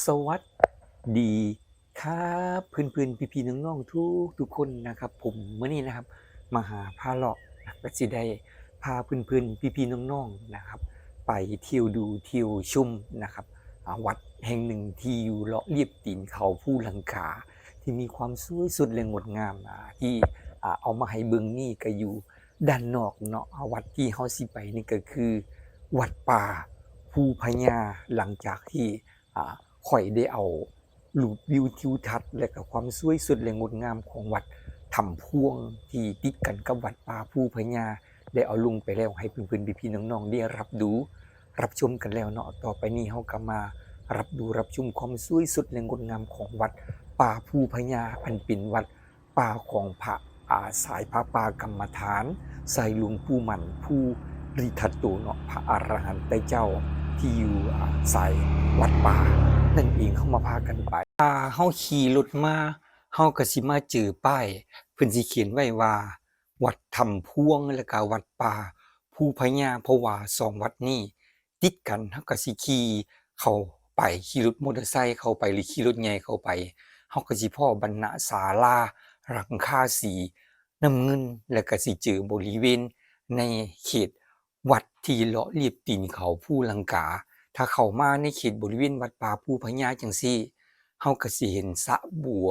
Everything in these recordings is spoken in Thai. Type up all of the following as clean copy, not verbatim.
สวัสดีครับเพื่อนๆพี่ๆน้องๆทุกคนนะครับผมมื้อนี้นะครับมาหาพาเลาะก็สิได้พาเพื่อนๆพี่ๆน้องๆนะครับไปเที่ยวดูเที่ยวชมนะครับวัดแห่งหนึ่งที่อยู่เลาะเลียบตีนเขาภูลังกาที่มีความสวยสดและงดงามที่เอามาให้เบิ่งนี่ก็อยู่ด้านนอกเนาะวัดที่เฮาสิไปนี่ก็คือวัดป่าภูพญาหลังจากที่อ่า ข้อยได้เอารูปวิวทิวทัศน์และก็ความสวยสดและงดงามของวัดถ้ำพวงที่ติดกันกับวัดป่าภูพญาได้เอาลงไปแล้วให้เพื่อนๆพี่ๆน้องๆได้รับชมกันแล้วเนาะต่อไปนี้เราก็มารับชมความสวยสดและงดงามของวัดป่าภูพญาอันเป็นวัดป่าของพระสายพระป่ากรรมฐานสายหลวงปู่หมั่นผู้ริทัตโตเนาะพระอรหันตเจ้าที่อยู่สายวัดป่า นั่นเองเขามาพากันไปเฮาขี่รถมาเฮาก็สิมาเจอป้ายเพิ่นสิเขียนไว้ว่าวัดถ้ำพวงแล้วก็วัดป่าภูพญาเพราะว่า2วัดนี้ติดกันเฮาก็สิขี่เข้าไปขี่รถมอเตอร์ไซค์เข้าไปหรือขี่รถใหญ่เข้าไปเฮาก็สิพ้อบรรณศาลาหลังคาสีน้ำเงินแล้วก็สิเจอบริเวณในเขตวัดที่เลาะเลียบตีนเขาภูลังกา ถ้าเข้ามาในเขตบริเวณวัดป่าภูพญาจังซี่เฮาก็สิเห็นสระบัว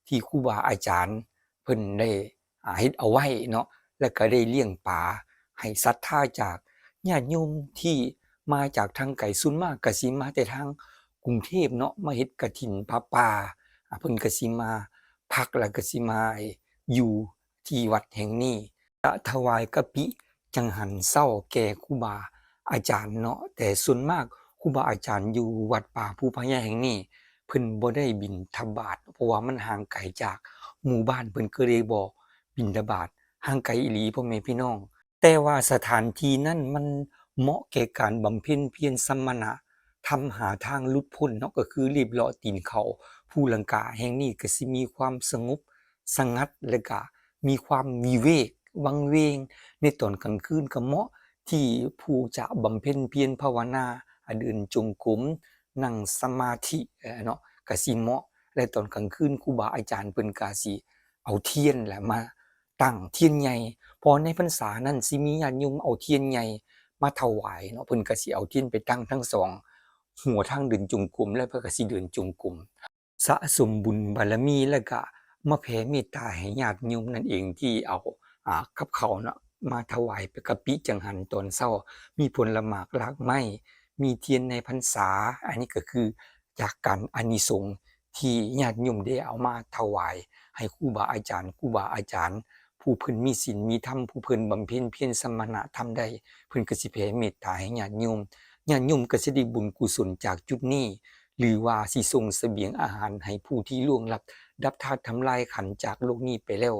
ที่ครูบาอาจารย์เพิ่นได้เฮ็ดเอาไว้เนาะแล้วก็ได้เลี้ยงปลาให้ศรัทธาจากญาติโยมที่มาจากทางไกลส่วนมากก็สิมาแต่ทางกรุงเทพเนาะมาเฮ็ดกฐินผ้าป่าเพิ่นก็สิมาพักแล้วก็สิมาอยู่ที่วัดแห่งนี้ถวายกะปิจังหันเช้าแก่ครูบาอาจารย์เนาะแต่ส่วนมาก ครูบาอาจารย์อยู่วัดป่าภูพญาแห่งนี้เพิ่นบ่ได้บิณฑบาตเพราะว่ามันห่างไกลจากหมู่บ้านเพิ่นก็เลยบ่บิณฑบาตห่างไกลอีหลีพ่อแม่พี่น้องแต่ว่าสถานที่นั้นมันเหมาะแก่การบำเพ็ญเพียรสมณะทำหาทางหลุดพ้นเนาะก็คือลีบเลาะตีนเขาภูลังกาแห่งนี้ก็สิมีความสงบสงัดและก็มีความวิเวกวังเวงในตอนกลางคืนก็เหมาะที่ผู้จะบำเพ็ญเพียรภาวนา เดินจงกรมนั่งสมาธิเนาะก็สิเหมาะและตอนกลางคืนครูบาอาจารย์เพิ่นก็สิเอาเทียนแหละมาตั้งเทียนใหญ่เพราะในพรรษานั้นสิมีญาติโยมเอาเทียนใหญ่มาถวายเนาะเพิ่นก็สิเอาเทียนไปตั้งทั้งสองหัวทางเดินจงกรมและเพิ่นก็สิเดินจงกรมสะสมบุญบารมีแล้วก็มาแผ่เมตตาให้ญาติโยมนั่นเองที่เอากับข้าวเนาะมาถวายไปกะปิจังหันตอนเช้ามีผลหมากรากไม้ มีเทียนในพรรษาอันนี้ก็คือจากการอานิสงส์ที่ญาติโยมได้เอามาถวายให้ครูบาอาจารย์ผู้เพิ่นมีศีลมีธรรมผู้เพิ่นบำเพ็ญเพียรสมณธรรมได้เพิ่นก็สิแผ่เมตตาให้ญาติโยมก็สิได้บุญกุศลจากจุดนี้หรือว่าสิส่งเสบียงอาหารให้ผู้ที่ล่วงลับดับธาตุทำลายขันธ์จากโลกนี้ไปแล้ว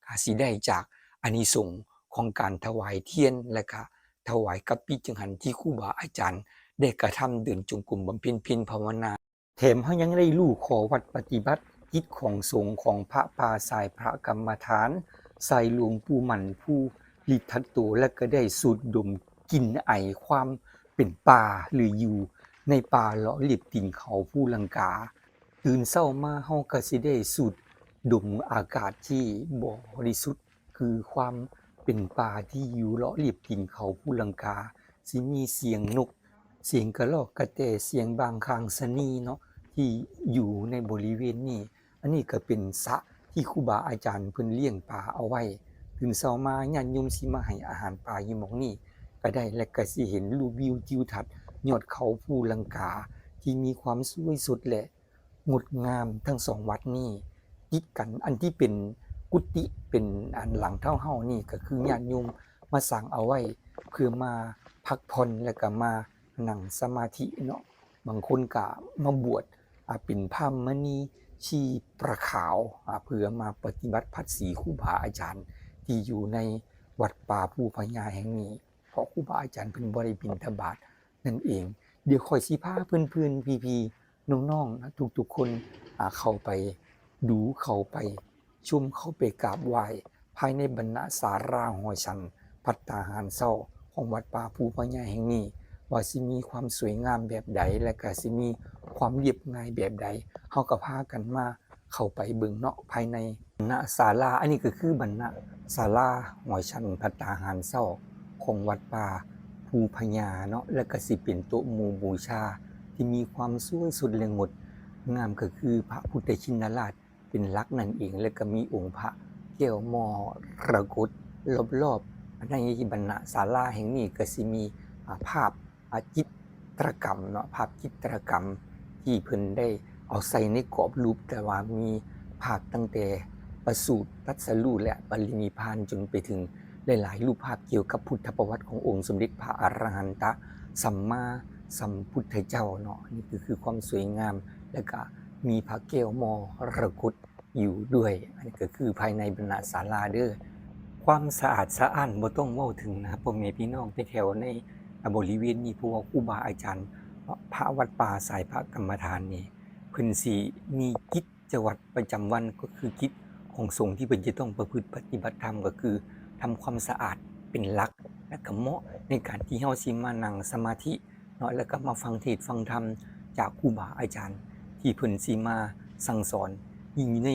ก็สิได้จากอานิสงส์ของการถวายเทียนและก็ถวายกัปปิจังหันที่ครูบาอาจารย์ ได้กระทำเดินจงกรมบำเพ็ญเพียรภาวนาแถมเขายังได้รู้ขอวัดปฏิบัติกิจของสงฆ์ของพระป่าสายพระกรรมฐานสายหลวงปู่หมั่นผู้ลิทัตโตและก็ได้สูดดมกลิ่นไอความเป็นป่าหรืออยู่ในป่าเลาะเลียบตีนเขาภูลังกาตื่นเช้ามาเฮาก็สิได้สูดดมอากาศที่บริสุทธิ์คือความเป็นป่าที่อยู่เลาะเลียบตีนเขาภูลังกาสิมีเสียงนก เสียงกระรอกกระแตเสียงบางคางสนีเนาะที่อยู่ในบริเวณนี้อันนี้ก็เป็นสระที่ครูบาอาจารย์เพิ่นเลี้ยงปลาเอาไว้ตื่นเช้ามาญาติโยมสิมาให้อาหารปลาอยู่หม้องนี้ก็ได้และก็สิเห็นรูปวิวทิวทัศน์ยอดเขาภูลังกาที่มีความสวยสดและงดงามทั้งสองวัดนี้ติดกันอันที่เป็นกุฏิเป็นอันหลังเท่าเฮานี่ก็คือญาติโยมมาสร้างเอาไว้เพื่อมาพักผ่อนและก็มา นั่งสมาธิเนาะบางคนก็มาบวชเป็นพราหมณีชีประขาวเพื่อมาปฏิบัติพัดสีครูบาอาจารย์ที่อยู่ในวัดป่าภูพญาแห่งนี้เพราะครูบาอาจารย์เพิ่นบ่ได้บิณฑบาตนั่นเองเดี๋ยวข้อยสิพาเพื่อนๆพี่ๆน้องๆนะทุกๆคนเข้าไปดูเข้าไปชมเข้าไปกราบไหว้ภายในบรรณศาลาหอฉันภัตตาหารเช้าของวัดป่าภูพญาแห่งนี้ ว่าสิมีความสวยงามแบบใดและก็สิมีความเรียบง่ายแบบใดเฮาก็พากันมาเข้าไปเบิ่งเนาะภายในณศาลาอันนี้ก็คือบรรณศาลาหอฉันภัตตาหารเช้าของวัดป่าภูพญาเนาะแล้วก็สิเป็นโต๊ะหมู่บูชาที่มีความสวยสดและงดงามก็คือพระพุทธชินราชเป็นหลักนั่นเองแล้วก็มีองค์พระแก้วมรกตรอบๆในบรรณศาลาแห่งนี้ก็สิมีภาพจิตรกรรมเนาะภาพจิตรกรรมที่เพิ่นได้เอาใส่ในกรอบรูปแต่ว่ามีภาพตั้งแต่ประสูติตรัสรู้และปรินิพพานจนไปถึงหลายๆรูปภาพเกี่ยวกับพุทธประวัติขององค์สมเด็จพระอรหันตสัมมาสัมพุทธเจ้าเนาะนี่คือความสวยงามแล้วก็มีพระแก้วมรกตอยู่ด้วยอันนี้ก็คือภายในบรรณศาลาเด้อความสะอาดสะอ้านบ่ต้องเว้าถึงนะครับพ่อแม่พี่น้องไปแถวในบริเวณนี้เพราะว่าครูบาอาจารย์พระวัดป่าสายพระกรรมฐานนี่เพิ่นสิมีกิจวัตรประจำวันก็คือกิจของสงฆ์ที่เพิ่นจะต้องประพฤติปฏิบัติธรรมก็คือทำความสะอาดเป็นหลักและก็เหมาะในการที่เฮาสิมานั่งสมาธิเนาะแล้วก็มาฟังเทศน์ฟังธรรมจากครูบาอาจารย์ที่เพิ่นสิมาสั่งสอนยิ่งใน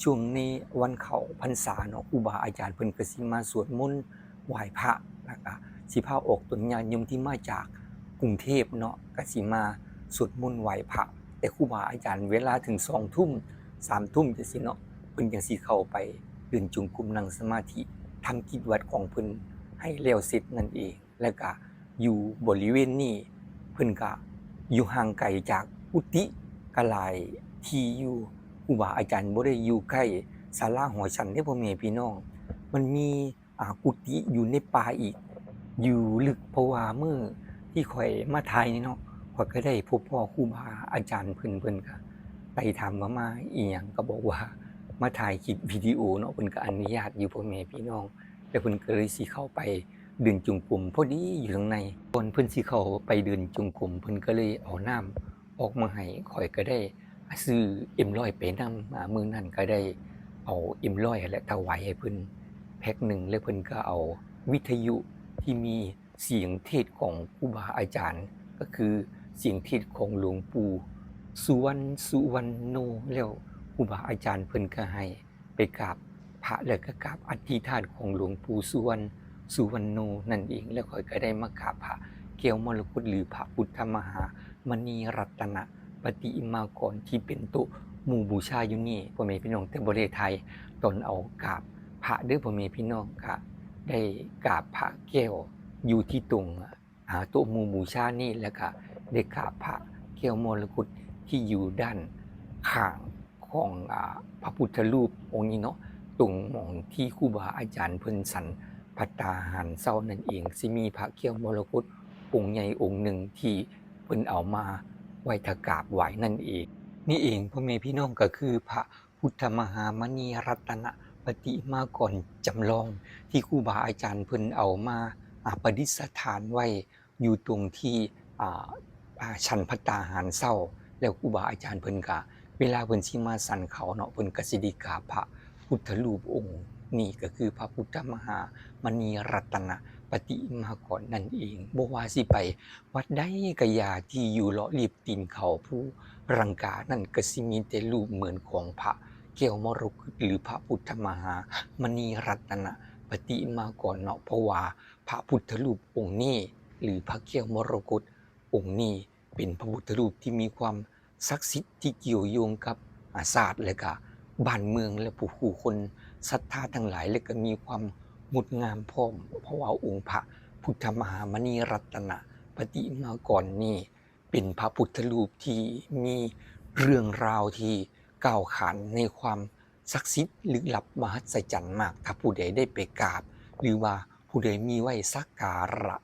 ช่วงในวันเข้าพรรษาเนาะครูบาอาจารย์เพิ่นก็สิมาสวดมนต์ไหว้พระแล้วก็สิพาออกตนญาติโยมที่มาจากกรุงเทพเนาะก็สิมาสวดมนต์ไหว้พระแต่ครูบาอาจารย์เวลาถึง20:00 3:00จังซี่เนาะเพิ่นจังสิเข้าไปเดินจงกรมนั่งสมาธิทำกิจวัตรของเพิ่นให้แล้วเสร็จนั่นเองแล้วก็อยู่บริเวณนี้เพิ่นก็อยู่ห่างไกลจากกุฏิก็หลายที่อยู่ครูบาอาจารย์บ่ได้อยู่ใกล้ศาลาหอฉันเด้อพ่อแม่พี่น้องมันมีกุฏิอยู่ในป่าอีกอยู่ลึกเพราะว่ามื้อที่ข้อยมาถ่ายนี่เนาะข้อยก็ได้พบพ่อครูบาอาจารย์เพิ่นก็ไปถามว่ามาอิหยังก็บอกว่ามาถ่ายคลิปวิดีโอเนาะเพิ่นก็อนุญาตอยู่พ่อแม่พี่น้องแล้วเพิ่นก็เลยสิเข้าไปเดินจงกรมพอดีอยู่ข้างในก่อนเพิ่นสิเข้าไปเดินจงกรมเพิ่นก็เลยเอาน้ำออกมาให้ข้อยก็ได้ซื้อ M100 ไปนำมื้อนั้นก็ได้เอา M100 นั่นแหละถวายให้เพิ่นแพ็กหนึ่งแล้วเพิ่นก็เอาวิทยุที่มีเสียงเทศน์ของครูบาอาจารย์ก็คือเสียงเทศน์ของหลวงปู่สุวรรณโนแล้วครูบาอาจารย์เพิ่นก็ให้ไปกราบพระแล้วก็กราบอธิษฐานของหลวงปู่สุวรรณโนนั่นเองแล้วข้อยก็ได้มากราบพระแก้วมรกตหรือพระพุทธมหามณีรัตนปฏิมากรที่เป็นโต๊ะหมู่บูชาอยู่นี่พ่อแม่พี่น้องแต่บ่ได้ถ่ายตอนเอากราบพระเด้อพ่อแม่พี่น้องก็ได้กราบพระแก้วอยู่ที่ตรงโต๊ะหมู่บูชานี่แล้วก็ได้กราบพระแก้วมรกตที่อยู่ด้านข้างของพระพุทธรูปองค์นี้เนาะตรงหม้องที่ครูบาอาจารย์เพิ่นฉันภัตตาหารเช้านั่นเองสิมีพระแก้วมรกตองค์ใหญ่องค์หนึ่งที่เพิ่นเอามาไว้ถ้ากราบไหว้นั่นเองนี่เองพ่อแม่พี่น้องก็คือพระพุทธมหามณีรัตนปฏิมากรจำลองที่ครูบาอาจารย์เพิ่นเอามาประดิษฐานไว้อยู่ตรงที่ฉันภัตตาหารเช้าแล้วครูบาอาจารย์เพิ่นก็เวลาเพิ่นสิมาสันเขาเนาะเพิ่นก็สิได้กราบพระพุทธรูปองค์นี่ก็คือพระพุทธมหามณีรัตนปฏิมากรนั่นเองบ่ว่าสิไปวัดใดก็อย่าที่อยู่เลาะริมตีนเขาภูรังกานั่นก็สิมีแต่รูปเหมือนของพระแก้วมรกตหรือพระพุทธมหามณีรัตนปฏิมากรเนาะเพราะว่าพระพุทธรูปองค์นี้หรือพระแก้วมรกตองค์นี้เป็นพระพุทธรูปที่มีความศักดิ์สิทธิ์ที่เกี่ยวโยงกับศาสตร์และก็บ้านเมืองและผู้คนศรัทธาทั้งหลายและก็มีความงดงามพร้อมเพราะว่าองค์พระพุทธมหามณีรัตนปฏิมากรนี้เป็นพระพุทธรูปที่มีเรื่องราวที่กล่าวขานในความศักดิ์สิทธิ์ลึกลับมหัศจรรย์มากถ้าผู้ใดได้ไปกราบหรือว่าผู้ใดมีไว้สักการะ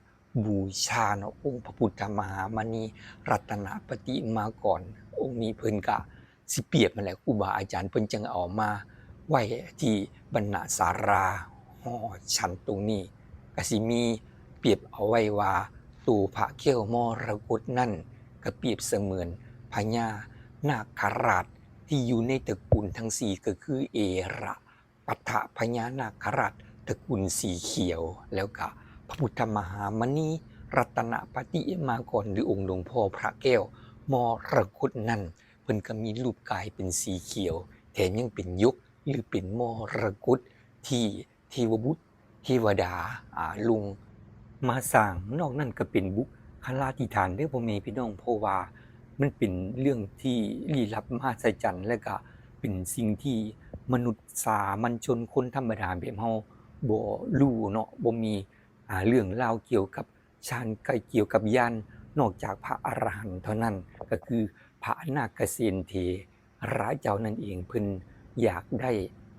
บูชาเนาะองค์พระพุทธมหามณีรัตนปฏิมากรองค์นี้เพิ่นก็สิเปรียบนั่นแหละครูบาอาจารย์เพิ่นจึงเอามาไว้ที่บรรณศาลาหอฉันตรงนี้ก็สิมีเปรียบเอาไว้ว่าตัวพระแก้วมรกตนั่นก็เปรียบเสมือนพญานาคราชที่อยู่ในตระกูลทั้ง4ก็คือเอระปัฏฐพญานาคราชตระกูลสีเขียวแล้วก็พระพุทธมหามณี รัตนปฏิมากรหรือองค์หลวงพ่อพระแก้วมรกตนั้นเพิ่นก็มีรูปกายเป็นสีเขียวแถมยังเป็นยกหรือเป็นมรกตที่เทวบุตรเทวดาลงมาสร้างนอกนั้นก็เป็นบุคลาธิฐานเด้อพ่อแม่พี่น้องเพราะว่ามันเป็นเรื่องที่ลี้ลับมหัศจรรย์และก็เป็นสิ่งที่มนุษย์สามัญชนคนธรรมดาแบบเฮาบ่รู้เนาะบ่มีเรื่องราวเกี่ยวกับฌานเกี่ยวกับญาณนอกจากพระอรหันต์เท่านั้นก็คือพระนาคเษนเถระเจ้านั่นเองเพิ่นอยากได้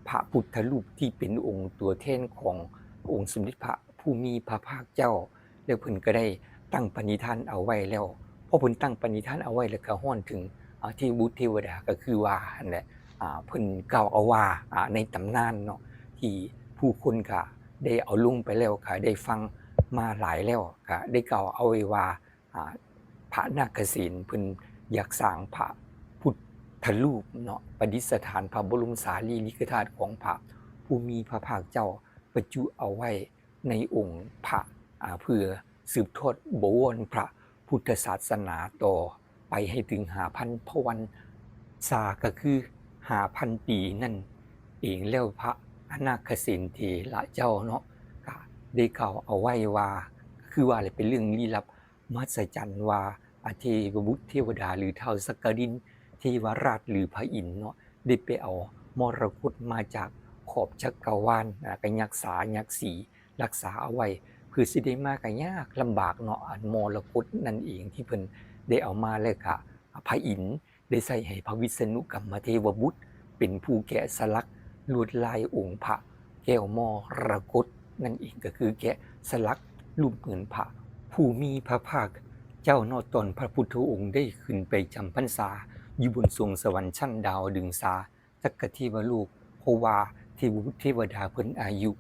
พระพุทธรูปที่เป็นองค์ตัวแทนขององค์สมเด็จพระผู้มีพระภาคเจ้าแล้วเพิ่นก็ได้ตั้งปณิธานเอาไว้แล้วพอเพิ่นตั้งปณิธานเอาไว้แล้วก็ฮ้อนถึงเทวบุตรเทวดาก็คือว่านั่นแหละเพิ่นกล่าวเอาว่าในตำนานเนาะที่ผู้คนก็ได้เอาลงไปแล้วก็ได้ฟังมาหลายแล้วก็ได้กล่าวเอาไว้ว่าพระนาคเษนเพิ่นอยากสร้างพระพุทธรูปเนาะประดิษฐานพระบรมสารีริกธาตุของพระผู้มีพระภาคเจ้าประจุเอาไว้ในองค์พระเพื่อสืบทอดบวรพระพุทธศาสนาต่อไปให้ถึง5,000พวันษาก็คือ5,000 ปีนั่นเองแล้วพระอนาคเษนเถระเจ้าเนาะก็ได้กล่าวเอาไว้ว่าคือว่าอะไรเป็นเรื่องลี้ลับมหัศจรรย์ว่าเทวบุตรเทวดาหรือท้าวสักกรินเทวราชหรือพระอินทร์เนาะได้ไปเอามรกตมาจากขอบจักรวาลก็ยักษสีรักษาเอาไว้เพื่อสิได้มาก็ยากลำบากเนาะมรกตนั่นเองที่เพิ่นได้เอามาแล้วก็พระอินทร์ได้ใส่ให้พระวิษณุกัมมเทวบุตรเป็นผู้แกะสลักลวดลายองค์พระแก้วมรกตนั่นเองก็คือแกะสลักรูปเหมือนพระผู้มีพระภาคเจ้าเนาะตอนพระพุทธองค์ได้ขึ้นไปจำพรรษาอยู่บนสวงสวรรค์ชั้นดาวดึงสาจักรเทวโลกเพราะว่าเทวบุตรเทวดาเพิ่นอายุ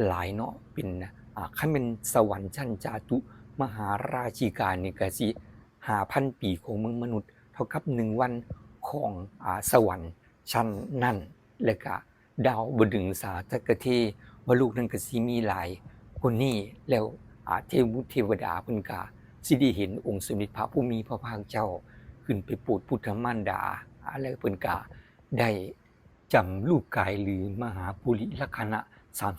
หลายเนาะเป็นคันเป็นสวรรค์ชั้นจาตุมหาราชิกานี่ก็สิ5,000 ปีของเมืองมนุษย์เท่ากับ1วันของสวรรค์ชั้นนั้นแล้วก็ดาวบดึงสาจักรเทวโลกนั้นก็สิมีหลายคนนี้แล้วเทวบุตรเทวดาเพิ่นก็สิได้เห็นองค์สมเด็จพระผู้มีพระภาคเจ้าขึ้นไปโปรดพุทธมารดาแล้วเพิ่นก็ได้จำรูปกายหรือมหาปุริลักขณะ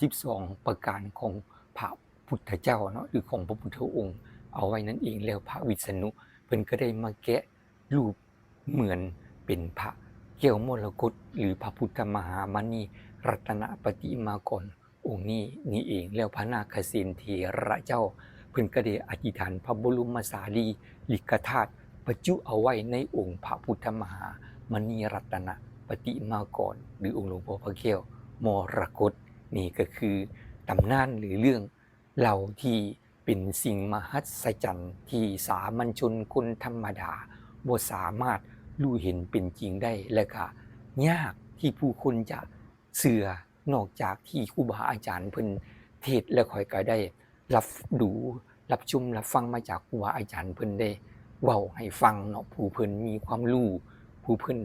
32ประการของพระพุทธเจ้าเนาะหรือของพระพุทธองค์เอาไว้นั่นเองแล้วพระวิษณุเพิ่นก็ได้มาแกะรูปเหมือนเป็นพระแก้วมรกตหรือพระพุทธมหามณีรัตนปฏิมากรองค์นี้นี่เองแล้วพระนาคเษนเถระเจ้าเพิ่นก็ได้อธิษฐานพระบรมสารีริกธาตุประจุเอาไว้ในองค์พระพุทธมหามณีรัตนปฏิมากรหรือองค์หลวงพ่อพระแก้วมรกตนี่ก็คือตำนานหรือเรื่องเล่าที่เป็นสิ่งมหัศจรรย์ที่สามัญชนคนธรรมดาบ่สามารถรู้เห็นเป็นจริงได้และก็ยากที่ผู้คนจะเชื่อนอกจากที่ครูบาอาจารย์เพิ่นเทศน์แล้วค่อยก็ได้รับดูรับชมรับฟังมาจากครูบาอาจารย์เพิ่นได้เว้าให้ฟังเนาะผู้เพิ่นมีความรู้ผู้เพิ่น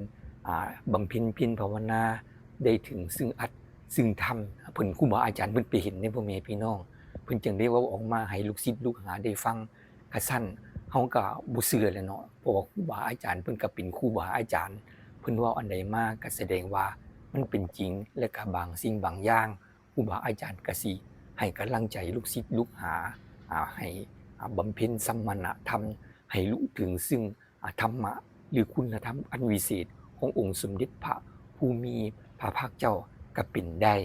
บำเพ็ญเพียรภาวนาได้ถึงซึ่งอัตซึ่งธรรมเพิ่นครูบาอาจารย์เพิ่นไปเห็นในพ่อแม่พี่น้องเพิ่นจึงได้เว้าออกมาให้ลูกศิษย์ลูกหาได้ฟังก็ซั่นเฮาก็บ่เชื่อแหล้วเนาะเพราะว่าครูบาอาจารย์เพิ่นก็เป็นครูบาอาจารย์เพิ่นเว้าอันใดมาก็แสดงว่ามันเป็นจริงและก็บางสิ่งบางอย่างครูบาอาจารย์ก็สิให้กำลังใจลูกศิษย์ลูกหาให้บำเพ็ญสัมมณธรรมให้รู้ถึงซึ่งธรรมะหรือคุณธรรมอันวิเศษขององค์สมเด็จพระผู้มีพระภาคเจ้าก็เป็นได้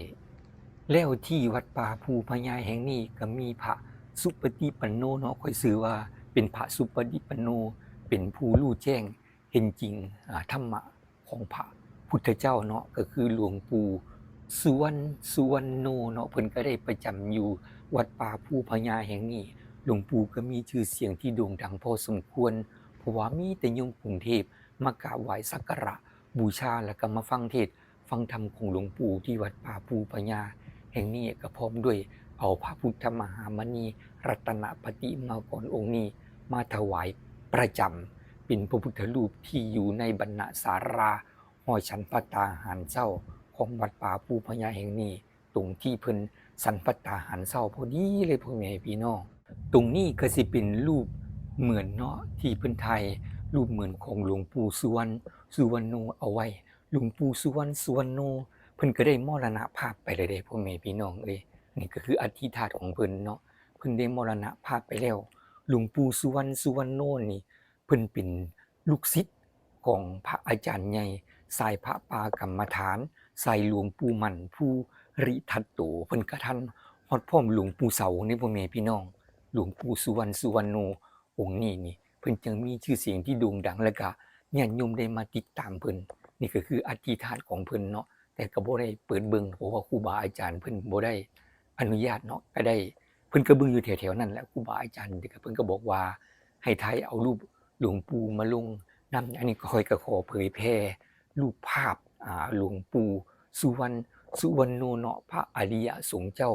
แล้วที่วัดป่าภูพญาแห่งนี้ก็มีพระสุปฏิปันโนเนาะค่อยชื่อว่าเป็นพระสุปฏิปันโนเป็นผู้รู้แจ้งเห็นจริงธรรมะของพระพุทธเจ้าเนาะก็คือหลวงปู่สุวรรณโนเนาะเพิ่นก็ได้ประจำอยู่วัดป่าภูพญาแห่งนี้หลวงปู่ก็มีชื่อเสียงที่โด่งดังพอสมควรเพราะว่ามีแต่โยมกรุงเทพมากราบไหว้สักการะบูชาแล้วก็มาฟังเทศน์ฟังธรรมของหลวงปู่ที่วัดป่าภูพญาแห่งนี้ก็พร้อมด้วยเอาพระพุทธมหามณีรัตนปฏิมากรองค์นี้มาถวายประจำเป็นพระพุทธรูปที่อยู่ในบรรณศาลาหอฉันภัตตาหารเช้าของวัดป่าภูพญาแห่งนี้ตรงที่เพิ่นสันภัตตาหารเช้าพอดีเลยพ่อแม่พี่น้อง ตรงนี้ก็สิเป็นรูปเหมือนเนาะที่เพิ่นถ่ายรูปเหมือนของหลวงปู่สุวรรณโนเอาไว้หลวงปู่สุวรรณโนเพิ่นก็ได้มรณภาพไปแล้วเด้พ่อแม่พี่น้องเอ้ยนี่ก็คืออธิษฐานของเพิ่นเนาะเพิ่นได้มรณภาพไปแล้วหลวงปู่สุวรรณโนนี่เพิ่นเป็นลูกศิษย์ของพระอาจารย์ใหญ่สายพระป่ากรรมฐานสายหลวงปู่มั่นผู้ริทัตโตเพิ่นก็ทันฮอดพร้อมหลวงปู่เสานี่พ่อแม่พี่น้อง หลวงปู่สุวรรณโนองค์นี้นี่เพิ่นจึงมีชื่อเสียงที่โด่งดังแล้วก็ญาติโยมได้มาติดตามเพิ่นนี่ก็คืออธิษฐานของเพิ่นเนาะแต่ก็บ่ได้เปิดเบิ่งเพราะว่าครูบาอาจารย์เพิ่นบ่ได้อนุญาตเนาะก็ได้เพิ่นก็เบิ่งอยู่แถวๆนั้นแหละครูบาอาจารย์เพิ่นก็บอกว่าให้ไทยเอารูปหลวงปู่มาลงนำอันนี้ก็ค่อยก็ขอเผยแพร่รูปภาพหลวงปู่สุวรรณโนเนาะพระอริยสงฆ์เจ้า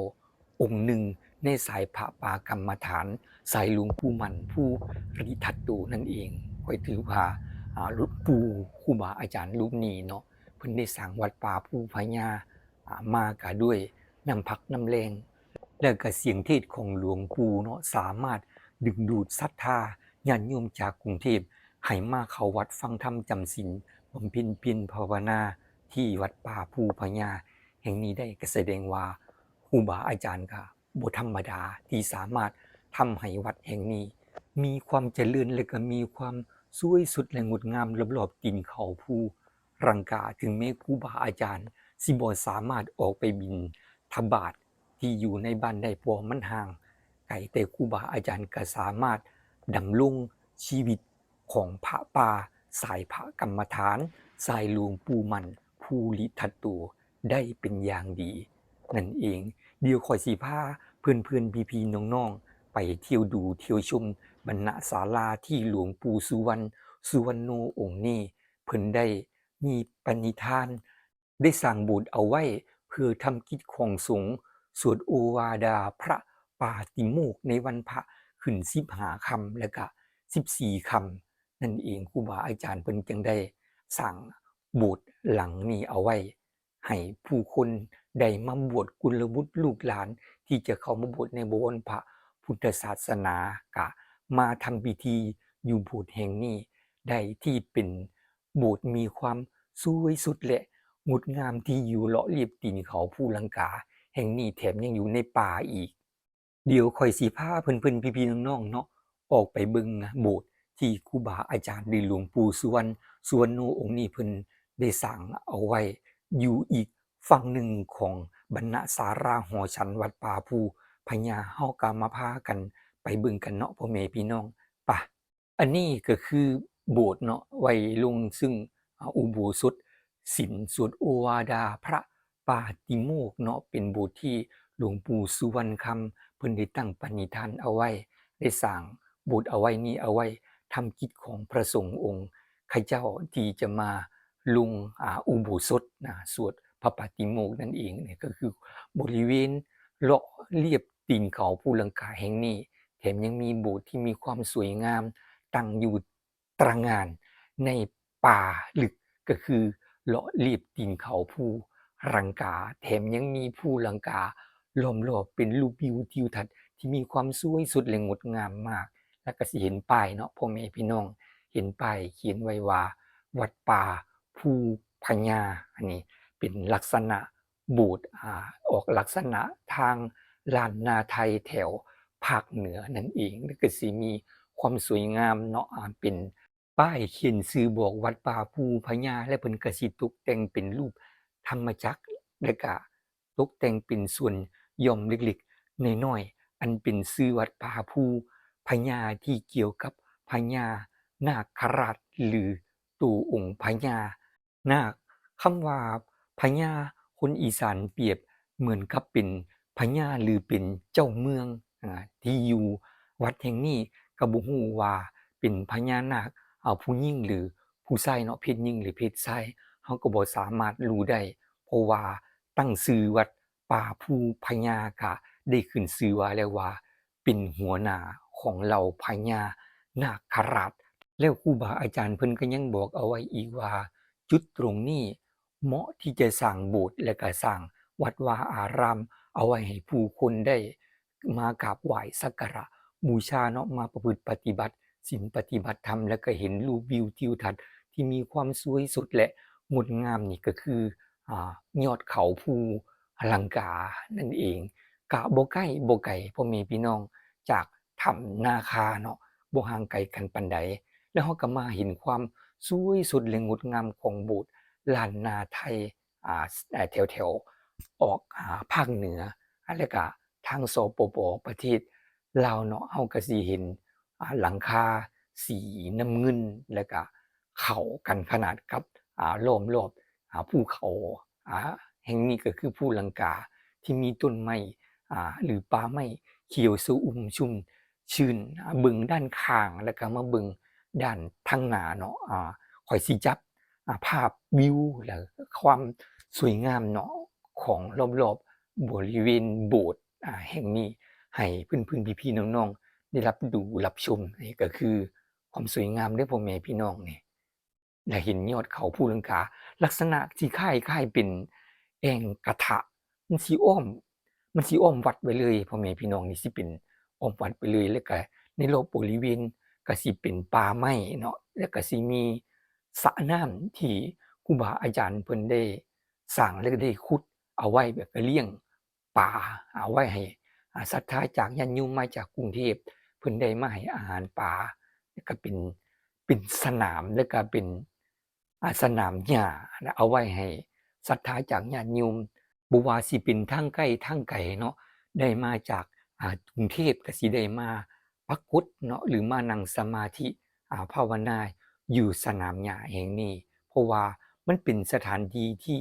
องค์หนึ่ง ในสายพระปากรรมฐานสายหลวงปู่มันผู้ริทัตโตนั่นเองค่อยถือว่าหลวงปู่ครูบาอาจารย์รูปนี้เนาะเพิ่นได้สร้างวัดป่าภูพญามากะด้วยน้ำพักน้ำแรงแล้วก็เสียงเทศน์ของหลวงปู่เนาะสามารถดึงดูดศรัทธาญาติโยมจากกรุงเทพให้มาเข้าวัดฟังธรรมจำศีลบำเพ็ญเพียรภาวนาที่วัดป่าภูพญาแห่งนี้ได้ก็แสดงว่าครูบาอาจารย์ก็บ่ธรรมดาที่สามารถทำให้วัดแห่งนี้มีความเจริญและก็มีความสวยสุดและงดงามรอบๆตีนเขาภูรังกาถึงแม้ครูบาอาจารย์สิบ่สามารถออกไปบิณฑบาตที่อยู่ในบ้านได้เพราะว่ามันห่างไกลแต่ครูบาอาจารย์ก็สามารถดำรงชีวิตของพระป่าสายพระกรรมฐานสายหลวงปู่มันภูริทัตโตได้เป็นอย่างดีนั่นเอง เดี๋ยวข้อยสิพาเพื่อนๆพี่ๆน้องๆไปเที่ยวดูเที่ยวชมบรรณศาลาที่หลวงปู่สุวรรณโนองค์นี้เพิ่นได้มีปณิธานได้สร้างโบสถ์เอาไว้เพื่อทำกิจของสงฆ์สวดโอวาดาพระปาติโมกข์ในวันพระขึ้น15ค่ำแล้วก็14ค่ำนั่นเองครูบาอาจารย์เพิ่นจึงได้สร้างโบสถ์หลังนี้เอาไว้ ให้ผู้คนได้มาบวชกุลวุฒิลูกหลานที่จะเข้ามาบวชในบวรพระพุทธศาสนากะมาทำพิธีอยู่โบสถ์แห่งนี้ได้ที่เป็นโบสถ์มีความสวยสุดและงดงามที่อยู่เลาะเลียบตีนเขาภูลังกาแห่งนี้แถมยังอยู่ในป่าอีกเดี๋ยวข้อยสิพาเพิ่นๆพี่ๆน้องๆเนาะออกไปเบิ่งโบสถ์ที่ครูบาอาจารย์หรือหลวงปู่สุวรรณโนองค์นี้เพิ่นได้สร้างเอาไว้ อยู่อีกฝั่งหนึ่งของบรรณศาลาหอฉันวัดป่าภูพญาเฮากามาพากันไปเบิ่งกันเนาะพ่อแม่พี่น้องไปะอันนี้ก็คือโบสถ์เนาะไว้ลงซึ่งอุโบสถศีลสวดโอวาดาพระปาติโมกข์เนาะเป็นโบสถ์ที่หลวงปู่สุวรรณคำเพิ่นได้ตั้งปณิธานเอาไว้ได้สร้างโบสถ์เอาไว้นี้เอาไว้ทำกิจของพระสงฆ์องค์ข้าเจ้าที่จะมา ลงอุโบสถสวดพระปาติโมกข์นั่นเองเนี่ยก็คือบริเวณเลาะเลียบตีนเขาภูลังกาแห่งนี้แถมยังมีโบสถ์ที่มีความสวยงามตั้งอยู่ตระหง่านในป่าลึกก็คือเลาะเลียบตีนเขาภูลังกาแถมยังมีภูลังกาล้อมรอบเป็นรูปวิวทิวทัศน์ที่มีความสวยสดและงดงามมากแล้วก็สิเห็นป้ายเนาะพ่อแม่พี่น้องเห็นป้ายเขียนไว้ว่าวัดป่า ภูพญาอันนี้เป็นลักษณะโบสถ์ออกลักษณะทางล้านนาไทยแถวภาคเหนือนั่นเองแล้วก็สิมีความสวยงามเนาะเป็นป้ายเขียนชื่อบอกวัดป่าภูพญาและเพิ่นก็สิตกแต่งเป็นรูปธรรมจักรแล้วก็ตกแต่งเป็นส่วนหย่อมเล็กๆน้อยๆอันเป็นชื่อวัดป่าภูพญาที่เกี่ยวกับพญานาคราชหรือตู่องค์พญา นาคคำว่าพญาคนอีสานเปรียบเหมือนกับเป็นพญาหรือเป็นเจ้าเมืองที่อยู่วัดแห่งนี้ก็บ่ฮู้ว่าเป็นพญานาคผู้หญิงหรือผู้ชายเนาะเพศหญิงหรือเพศชายเราก็บ่สามารถรู้ได้เพราะว่าตั้งชื่อวัดป่าภูพญาก็ได้ขึ้นชื่อว่าแล้วว่าเป็นหัวหน้าของเหล่าพญานาคราชแล้วครูบาอาจารย์เพิ่นก็ยังบอกเอาไว้อีกว่า จุดตรงนี้เหมาะที่จะสร้างโบสถ์และก็สร้างวัดวาอารามเอาไว้ให้ผู้คนได้มากราบไหว้สักการะ บูชาเนาะมาประพฤติปฏิบัติศีลปฏิบัติธรรมแล้วก็เห็นรูปวิวทิวทัศน์ที่มีความสวยสดและงดงามนี่ก็คือยอดเขาภูลังกานั่นเองกะบ่ใกล้บ่ไกลพ่อแม่พี่น้องจากถ้ำนาคาเนาะบ่ห่างไกลกันปานใดแล้วเราก็มาเห็นความสวยสดและงดงามของโบสถ์ล้านนาไทยแถวๆออกภาคเหนือแล้วก็ทางสปป.ประเทศลาวเนาะเราก็สิเห็นหลังคาสีน้ำเงินแล้วก็เข้ากันขนาดกับล้อมรอบภูเขาแห่งนี้ก็คือภูลังกาที่มีต้นไม้หรือป่าไม้เขียวชอุ่มชุ่มชื้นเบิ่งด้านข้างแล้วก็มาเบิ่งด้านทางหน้าเนาะข้อยสิจับภาพวิวแล้วความสวยงามเนาะของรอบๆบริเวณโบสถ์แห่งนี้ให้เพื่อนๆพี่ๆน้องๆได้รับดูรับชมนี่ก็คือความสวยงามเด้อพ่อแม่พี่น้องนี่และเห็นยอดเขาภูลังกาลักษณะที่คล้ายๆเป็นแอ่งกระทะมันสิอ้อมวัดไว้เลยพ่อแม่พี่น้องนี่สิเป็นอ้อมวัดไปเลยแล้วก็ในรอบบริเวณก็สิเป็นป่าไม้เนาะแล้วก็สิมีสระน้ำที่ครูบาอาจารย์เพิ่นได้สร้างแล้วก็ได้ขุดเอาไว้แบบเลี้ยงปลาเอาไว้ให้ศรัทธาจากญาติโยมมาจากกรุงเทพเพิ่นได้มาให้อาหารปลาแล้วก็เป็นสนามแล้วก็เป็นสนามหญ้าเอาไว้ให้ศรัทธาจากญาติโยมบ่ว่าสิเป็นทางใกล้ทางไกลเนาะได้มาจากกรุงเทพก็สิได้มาปักกฏเนาะหรือมานั่งสมาธิภาวนาอยู่สนามหญ้าแห่งนี้เพราะว่ามันเป็นสถานที่ที่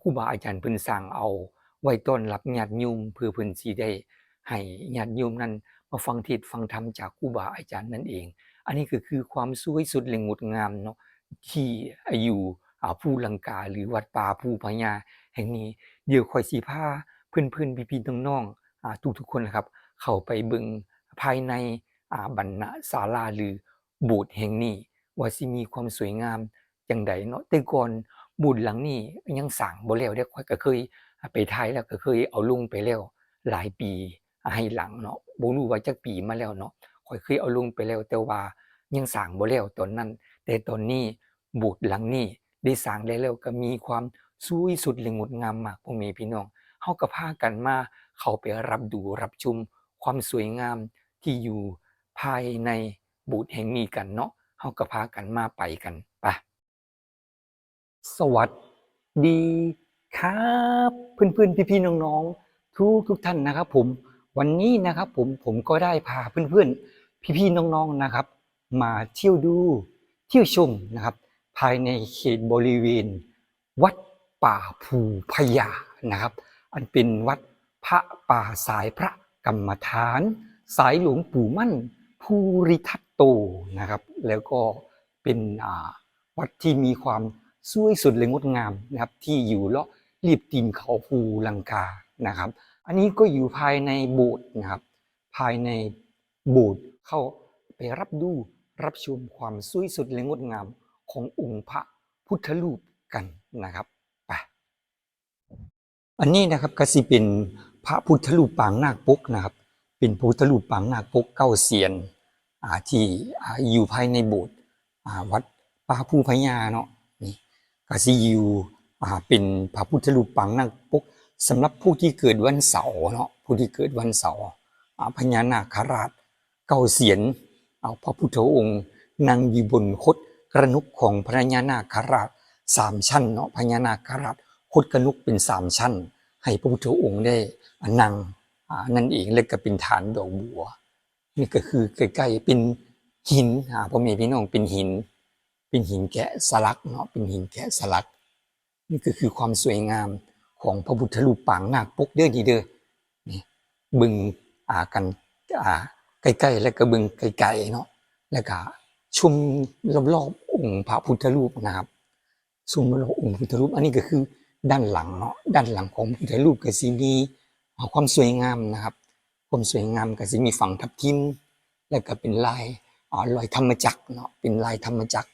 ครูบาอาจารย์เพิ่นสร้างเอาไว้ต้อนรับญาติโยมเพื่อเพิ่นสิได้ให้ญาติโยมนั้นมาฟังเทศน์ฟังธรรมจากครูบาอาจารย์นั่นเองอันนี้ก็คือความสวยสดและงดงามเนาะที่อยู่ภูลังกาหรือวัดป่าภูพญาแห่งนี้เดี๋ยวข้อยสิพาเพื่อนๆพี่ๆน้องๆทุกๆคนนะครับเข้าไปเบิ่งภายในบรรณศาลาหรือโบสถ์แห่งนี้ว่าสิมีความสวยงามจังใดเนาะแต่ก่อนโบสถ์หลังนี้ยังสร้างบ่แล้วเดะข้อยก็เคยไปถ่ายแล้วก็เคยเอาลงไปแล้วหลายปีให้หลังเนาะบ่รู้ว่าจักปีมาแล้วเนาะข้อยเคยเอาลงไปแล้วแต่ว่ายังสร้างบ่แล้วตอนนั้นแต่ตอนนี้โบสถ์หลังนี้ได้สร้างแล้วก็มีความสวยสดและงดงามมากพ่อแม่พี่น้องเฮาก็พากันมาเข้าไปรับดูรับชมความสวยงามที่อยู่ภายในโบสถ์แห่งนี้กันเนาะเฮาก็พากันมาไปกันไปสวัสดีครับเพื่อนๆพี่ๆน้องๆทุกท่านนะครับผมวันนี้นะครับผมก็ได้พาเพื่อนๆพี่ๆน้องๆนะครับมาเที่ยวดูเที่ยวชมนะครับภายในเขตบริเวณวัดป่าภูพญานะครับอันเป็นวัดพระป่าสายพระกรรมฐานสายหลวงปู่มั่นภูริทัตโตนะครับแล้วก็เป็นวัดที่มีความสวยสดและงดงามนะครับที่อยู่เลาะรีบตีนเขาภูลังกานะครับอันนี้ก็อยู่ภายในโบสถ์นะครับภายในโบสถ์เข้าไปรับดูรับชมความสวยสดและงดงามขององค์พระพุทธรูปกันนะครับไปอันนี้นะครับก็สิเป็นพระพุทธรูปปางนาคปกนะครับเป็นพุทธรูปปางนาคปกเก้าเสียนที่อยู่ภายในโบสถ์วัดป่าภูพญาเนาะนี่ก็สิอยู่เป็นพระพุทธรูปปางนาคปกสำหรับผู้ที่เกิดวันเสาร์เนาะผู้ที่เกิดวันเสาร์พญานาคราชเก้าเสียนเอาพระพุทธองค์นั่งอยู่บนคดกระนุกของพญานาคราชสามชั้นเนาะพญานาคราชคดกระนุกเป็นสามชั้นให้พระพุทธองค์ได้นั่งนั่นเองแล้วก็เป็นฐานดอกบัวนี่ก็คือใกล้ๆเป็นหินพ่อแม่พี่น้องเป็นหินแกะสลักเนาะเป็นหินแกะสลักนี่ก็คือความสวยงามของพระพุทธรูปปางนาคปกเด้อดีเด้อนี่บึงกันใกล้ๆแล้วก็บึงไกลๆเนาะแล้วก็ชมรอบๆองค์พระพุทธรูปนะครับชมรอบองค์พุทธรูปอันนี้ก็คือด้านหลังเนาะด้านหลังของพุทธรูปก็สิมีความสวยงามนะครับความสวยงามก็สิมีฝั่งทับทิมแล้วก็เป็นลายรอยธรรมจักรเนาะเป็นลายธรรมจักร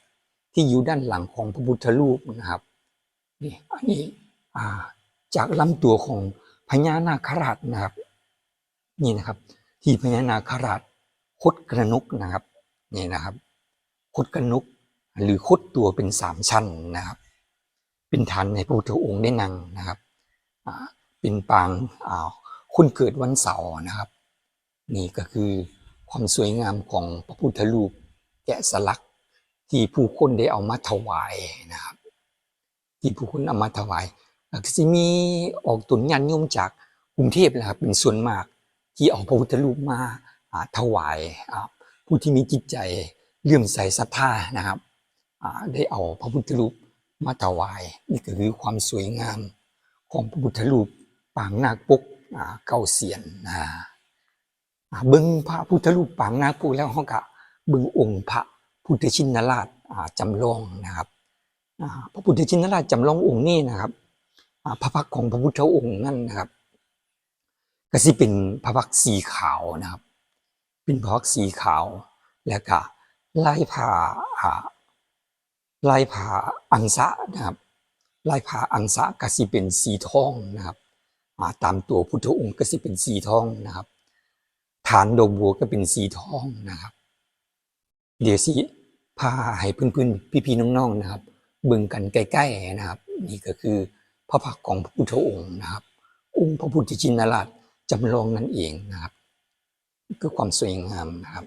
ที่อยู่ด้านหลังของพระพุทธรูปนะครับนี่อันนี้จากลำตัวของพญานาคราชนะครับนี่นะครับที่พญานาคราช คดกระนกนะครับนี่นะครับคดกระนกหรือคดตัวเป็น3ชั้นนะครับเป็นฐานในพระพุทธองค์ได้นั่งนะครับเป็นปางคนเกิดวันเสาร์นะครับนี่ก็คือความสวยงามของพระพุทธรูปแกะสลักที่ผู้คนได้เอามาถวายนะครับที่ผู้คนเอามาถวายก็จะมีออกตุนญาติโยมจากกรุงเทพนะครับเป็นส่วนมากที่เอาพระพุทธรูปมาถวายผู้ที่มีจิตใจเลื่อมใสศรัทธานะครับได้เอาพระพุทธรูปมาถวายนี่ก็คือความสวยงามของพระพุทธรูปปางนาคปกเก้าเสียนเบิ่งพระพุทธรูปปางนาคปกแล้วเขาก็เบิ่งองค์พระพุทธชินราชจำลองนะครับพระพุทธชินราชจำลององค์นี้นะครับพระพักตร์ของพระพุทธองค์นั่นนะครับก็สิเป็นพระพักตร์สีขาวนะครับเป็นพระพักตร์สีขาวแล้วก็ลายผ้าอังสะนะครับลายผ้าอังสะก็สิเป็นสีทองนะครับตามตัวพุทธองค์ก็สิเป็นสีทองนะครับฐานดอกบัวก็เป็นสีทองนะครับเดี๋ยวสิพาให้เพื่อนๆพี่ๆน้องๆนะครับเบิ่งกันใกล้ๆนะครับนี่ก็คือพระพักตร์ของพระพุทธองค์นะครับองค์พระพุทธชินราชจำลองนั่นเองนะครับคือความสวยงามนะครับ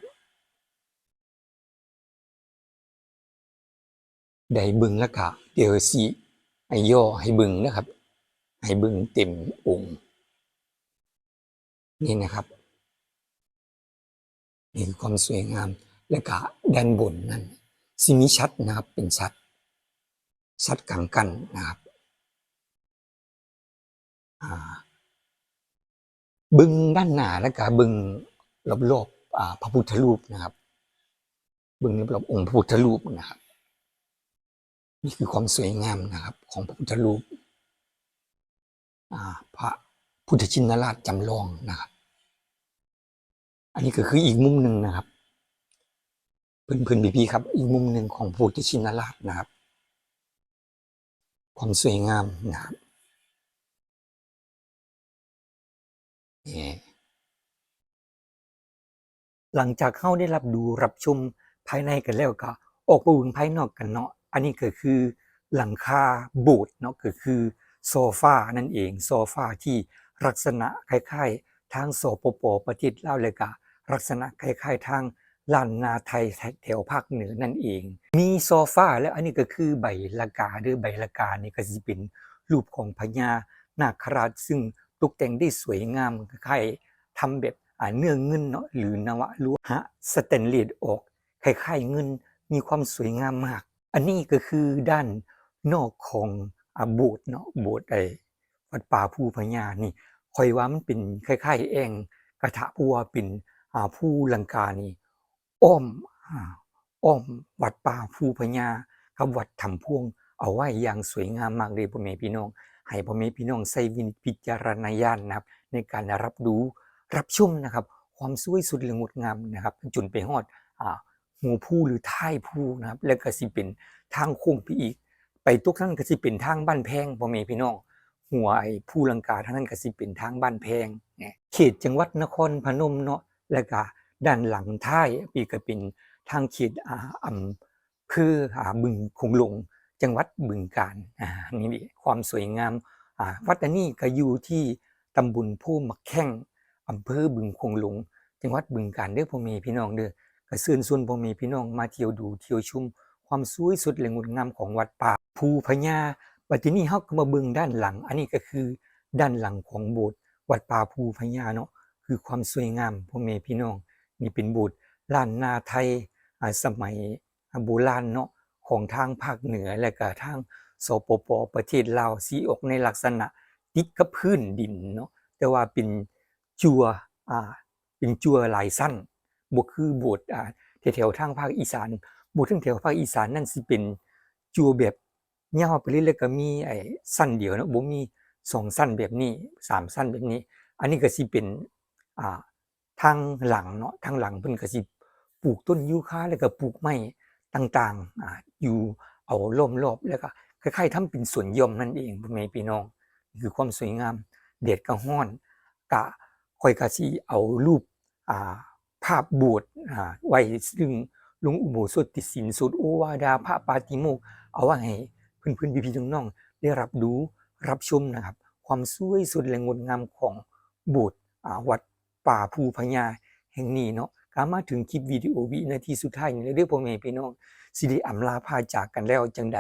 ได้เบิ่งแล้วก็เดี๋ยวสิให้ย่อให้เบิ่งนะครับให้เบิ่งเต็มองค์นี่นะครับนี่คือความสวยงามแล้วก็ด้านบนนั้นสิมีชัดนะครับเป็นชัดกลางกันนะครับบึงด้านหน้าแล้วก็บึงรอบๆพระพุทธรูปนะครับบึงรอบๆองค์พระพุทธรูปนะครับนี่คือความสวยงามนะครับของพระพุทธรูปพระพุทธชินราชจำลองนะครับอันนี้ก็คืออีกมุมหนึ่งนะครับเพื่อนๆพี่ๆครับอีกมุมหนึ่งของพระพุทธชินราชนะครับความสวยงามนะครับหลังจากเข้าได้รับชมภายในกันแล้วก็ออกไปเบิ่งภายนอกกันเนาะอันนี้ก็คือหลังคาโบสถ์เนาะก็คือโซฟานั่นเองโซฟาที่ลักษณะคล้ายๆทางสปป.ประเทศลาวเลยก็ลักษณะคล้ายๆทางล้านนาไทยแถวภาคเหนือนั่นเองมีโซฟาแล้วอันนี้ก็คือใบละกาหรือใบละกานี่ก็สิเป็นรูปของพญานาคราชซึ่งตกแต่งได้สวยงามคล้ายๆทำแบบเนื้อเงินเนาะหรือนวะโลหะสแตนเลสออกคล้ายๆเงินมีความสวยงามมากอันนี้ก็คือด้านนอกของโบสถ์เนาะโบสถ์วัดป่าภูพญานี่ค่อยว่ามันเป็นคล้ายๆแอ่งกระทะเพราะว่าเป็นภูลังกานี่อ้อมอ้อมวัดป่าภูพญากับวัดถ้ำพวงเอาไว้อย่างสวยงามมากเลยพ่อแม่พี่น้องให้พ่อแม่พี่น้องใช้วิจารณญาณนะครับในการรับรู้รับชมนะครับความสวยสุดและงดงามนะครับจนไปฮอดหัวผู้หรือท้ายผู้นะครับแล้วก็สิเป็นทางโค้งไปอีกไปทุกท่านก็สิเป็นทางบ้านแพงพ่อแม่พี่น้องหัวผู้ลังกาทั้งนั้นก็สิเป็นทางบ้านแพงเนี่ยเขตจังหวัดนครพนมเนาะแล้วก็ด้านหลังท้ายปีก็เป็นทางเขตอำเภอบึงคงหลงจังหวัดบึงกาฬนี่ความสวยงามวัดอันนี้ก็อยู่ที่ตำบลโพมักแข้งอำเภอบึงคงหลงจังหวัดบึงกาฬเด้อพ่อแม่พี่น้องเด้อก็เชิญชวนพ่อแม่พี่น้องมาเที่ยวดูเที่ยวชมความสวยสุดและงดงามของวัดป่าภูพญาบัดนี้เฮาก็มาเบิ่งด้านหลังอันนี้ก็คือด้านหลังของโบสถ์วัดป่าภูพญาเนาะคือความสวยงามพ่อแม่พี่น้องนี่เป็นโบสถ์ล้านนาไทยสมัยโบราณเนาะของทางภาคเหนือและก็ทางสปป.ประเทศลาวสีออกในลักษณะติดกับพื้นดินเนาะแต่ว่าเป็นจั่วเป็นจั่วหลายสั้นบ่คือโบสถ์แถวๆทางภาคอีสานโบสถ์แถวภาคอีสานนั่นสิเป็นจั่วแบบยาวไปเรื่อยๆแล้วก็มีสั้นเดียวเนาะบ่มี2สั้นแบบนี้3สั้นแบบนี้อันนี้ก็สิเป็นทางหลังเนาะทางหลังเพิ่นก็สิปลูกต้นยูคาแล้วก็ปลูกไม้ต่างๆอยู่เอาล้อมรอบแล้วก็คล้ายๆทำเป็นสวนหย่อมนั่นเองพ่อแม่พี่น้องคือความสวยงามแดดก็ร้อนก็ข้อยก็สิเอารูป ภาพโบสถ์ไว้ซึ่งหลวงอุโบสถติดศีลสวดโอวาทพระปาติโมกข์เอาไว้ให้เพื่อนๆพี่ๆน้องๆได้รับรู้รับชมนะครับความสวยสดและงดงามของโบสถ์วัดป่าภูพญาแห่งนี้เนาะก็มาถึงคลิปวิดีโอวินาทีสุดท้ายนี่แล้วเด้อพ่อแม่พี่น้องสิได้อำลาพาจากกันแล้วจังใด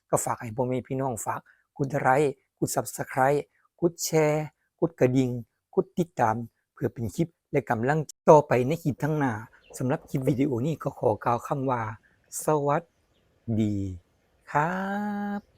ก็ฝากให้พ่อแม่พี่น้องฝากกดไลค์กด Subscribe กดแชร์กดกระดิ่งกดติดตามเพื่อเป็นคลิปและกำลังต่อไปในคลิปทั้งหน้าสำหรับคลิปวิดีโอนี้ก็ขอกล่าวคำว่าสวัสดีครับ